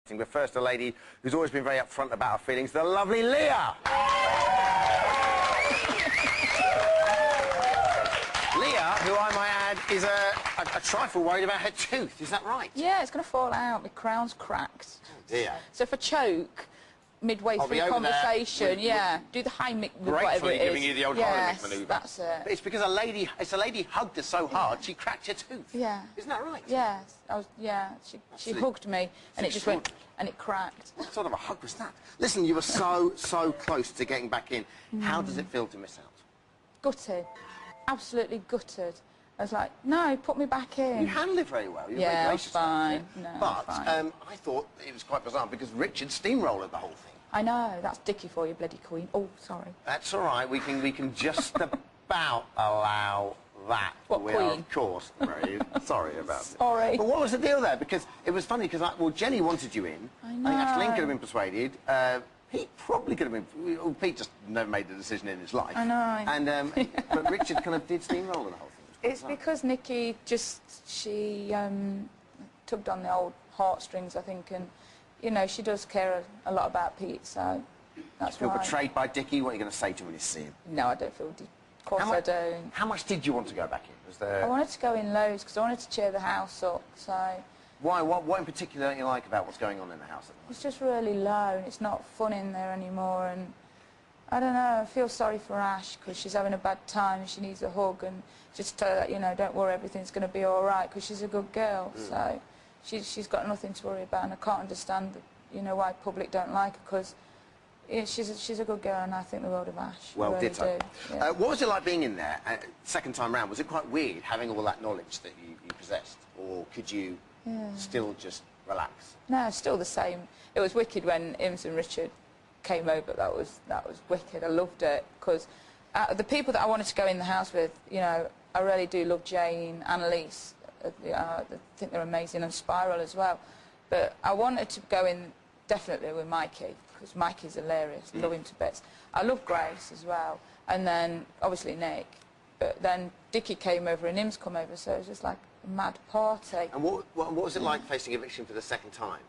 But first, a lady who's always been very upfront about her feelings, the lovely Leah. Leah, who I might add, is a trifle worried about her tooth. Is that right? Yeah, it's going to fall out. My crown's cracked. Oh dear. So if I choke midway through the conversation, do the Heimlich, whatever it is. Giving you the old Heimlich manoeuvre. That's it. But it's because a lady hugged her so hard she cracked her tooth. Yeah. Isn't that right? Yes. She hugged me and it just went and it cracked. What sort of a hug was that? Listen, you were so close to getting back in. How does it feel to miss out? Gutted. Absolutely gutted. I was like, no, put me back in. You handled it very well. You were very gracious fine. No, but fine. I thought it was quite bizarre because Richard steamrolled the whole thing. I know. That's Dickie for you, bloody queen. Oh, sorry. That's all right. We can just about allow that. What, we queen? Are, of course, very sorry about it. Sorry. But what was the deal there? Because it was funny because well, Jenny wanted you in. I know. I think Aisling could have been persuaded. Pete probably could have been. Well, Pete just never made the decision in his life. I know. And but Richard kind of did steamroll the whole thing. It's because Nikki she tugged on the old heartstrings, I think, and you know she does care a lot about Pete, so that's why. Feel betrayed by Dickie? What are you going to say to him when you see him? No, I don't feel. Of course, I don't. How much did you want to go back in? Was there? I wanted to go in loads because I wanted to cheer the house up. So. Why? What in particular don't you like about what's going on in the house at the moment? It's just really low, and it's not fun in there anymore, and. I don't know, I feel sorry for Ash because she's having a bad time and she needs a hug and just tell her, you know, don't worry, everything's going to be all right because she's a good girl. So she's got nothing to worry about and I can't understand, you know, why public don't like her because she's a good girl and I think the world of Ash. Well, really ditto. Do. Yeah. What was it like being in there second time round? Was it quite weird having all that knowledge that you possessed, or could you still just relax? No, it's still the same. It was wicked when Ims and Richard came over. That was wicked. I loved it because the people that I wanted to go in the house with, you know, I really do love Jane, Annalise. I think they're amazing, and Spiral as well. But I wanted to go in definitely with Mikey because Mikey's hilarious. Love him to bits. I love Grace as well, and then obviously Nick. But then Dickie came over and Ims come over, so it was just like a mad party. And what was it like facing eviction for the second time?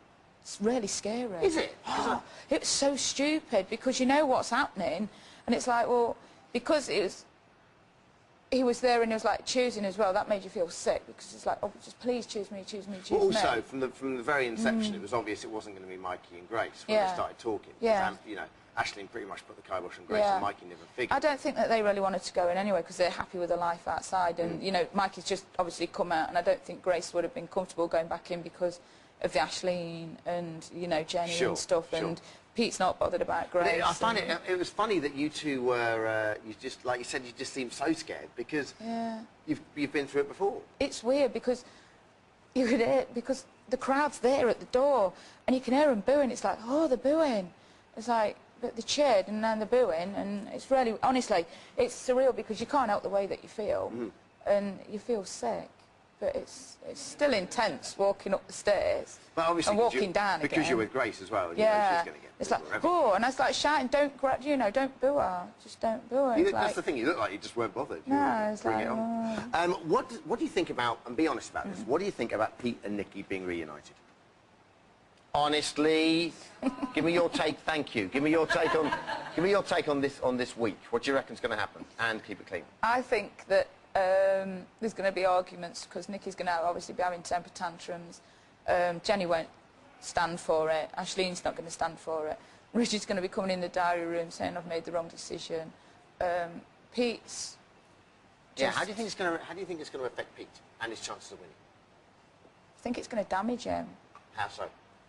It's really scary. Is it? Oh, it was so stupid because you know what's happening and it's like, well, because he was there and he was like choosing as well, that made you feel sick because it's like, oh, just please choose me, choose me, choose me. Also, from the very inception, it was obvious it wasn't going to be Mikey and Grace when they started talking. Yeah. You know, Aisling pretty much put the kibosh on Grace and Mikey never figured. I don't think that they really wanted to go in anyway because they're happy with the life outside and, you know, Mikey's just obviously come out and I don't think Grace would have been comfortable going back in because of the Aisling and, you know, Jenny and stuff, and Pete's not bothered about Grace. I find it was funny that you two were, you just, like you said, you just seemed so scared because you've been through it before. It's weird because you could hear, because the crowd's there at the door and you can hear them booing. It's like, oh, they're booing. It's like, but they cheered and then they're booing, and it's really, honestly, it's surreal because you can't help the way that you feel and you feel sick. But it's still intense walking up the stairs and walking down again. Because you're with Grace as well. And you know she's going to get it's like, oh, and I was like shouting, don't grab, you know, don't boo her, just don't boo her. That's the thing, you look like you just weren't bothered. No, it's like, what do you think about, and be honest about this, what do you think about Pete and Nikki being reunited? Honestly, give me your take. Thank you. Give me your take on this week. What do you reckon's going to happen? And keep it clean. I think that there's going to be arguments because Nikki's going to obviously be having temper tantrums. Jenny won't stand for it. Aisling's not going to stand for it. Richard's going to be coming in the diary room saying I've made the wrong decision. Pete's. How do you think it's going to affect Pete and his chances of winning? I think it's going to damage him. How so?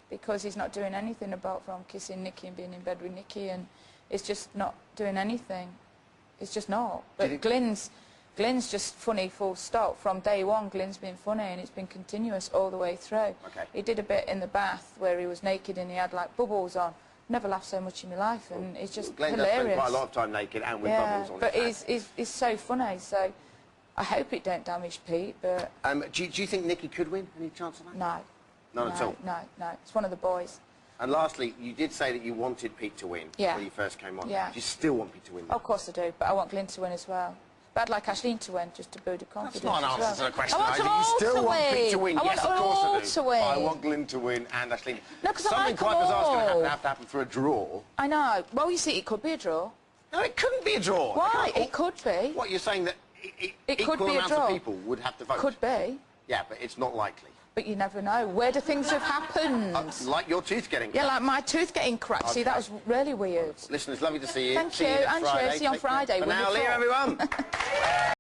Because he's not doing anything apart from kissing Nikki and being in bed with Nikki, and it's just not doing anything. It's just not. But Glenn's just funny, full stop. From day one, Glenn's been funny, and it's been continuous all the way through. Okay. He did a bit in the bath where he was naked and he had like bubbles on. Never laughed so much in my life, and it's just Glenn hilarious. Does spend quite a lot of time naked and with bubbles on. But he's so funny. So I hope it don't damage Pete. But do you think Nikki could win? Any chance of that? No. None at all? No. It's one of the boys. And lastly, you did say that you wanted Pete to win when you first came on. Yeah. Do you still want Pete to win? Of course I do, but I want Glyn to win as well. But I'd like Aisling to win, just to build a confidence. That's not an as well. answer to the question. I want them You all still to want Pete to win. win. I Yes, want of them course all I do. to win. I want Glyn to win and Aisling. No, 'cause I Something like them quite bizarre is going all. to have to happen for a draw. I know. Well, you see, it could be a draw. No, it couldn't be a draw. Why? It could be. What, you're saying that It could equal be a amounts draw. of people would have to vote? Could be. Yeah, but it's not likely. But you never know. Where do things have happened? Like your tooth getting cracked. Yeah, like my tooth getting cracked. See, Okay. that was really weird. Listen, it's lovely to see you. Thank See you, next and Friday. see you on Take care. Friday. For with now, your Leah, talk. everyone.